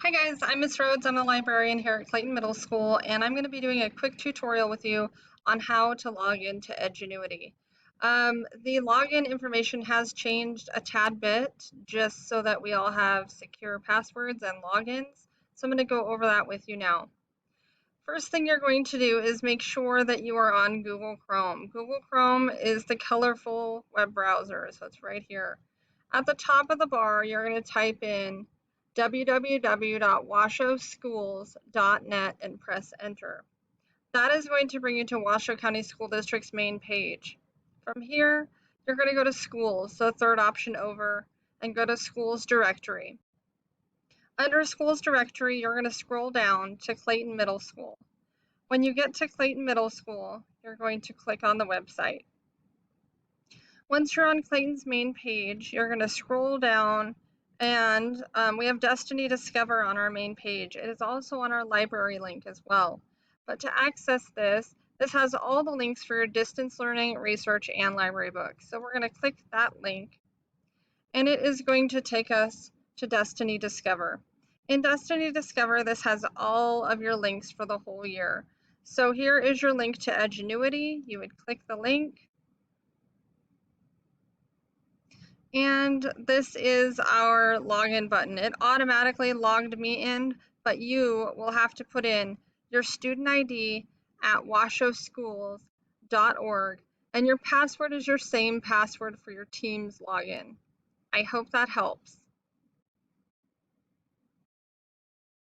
Hi guys, I'm Miss Rhodes. I'm a librarian here at Clayton Middle School, and I'm going to be doing a quick tutorial with you on how to log into Edgenuity. The login information has changed a tad bit just so that we all have secure passwords and logins. So I'm going to go over that with you now. First thing you're going to do is make sure that you are on Google Chrome. Google Chrome is the colorful web browser, so it's right here. At the top of the bar, you're going to type in www.washoeschools.net and press enter. That is going to bring you to Washoe County School District's main page. From here, you're going to go to Schools, the third option over, and go to Schools Directory. Under Schools Directory, you're going to scroll down to Clayton Middle School. When you get to Clayton Middle School, you're going to click on the website. Once you're on Clayton's main page, you're going to scroll down and we have Destiny Discover on our main page. It is also on our library link as well. But to access this has all the links for your distance learning, research, and library books. So we're going to click that link, and it is going to take us to Destiny Discover. In Destiny Discover, this has all of your links for the whole year. So here is your link to Edgenuity. You would click the link, and this is our login button. It automatically logged me in, but you will have to put in your student ID at washoeschools.org, and your password is your same password for your team's login. I hope that helps.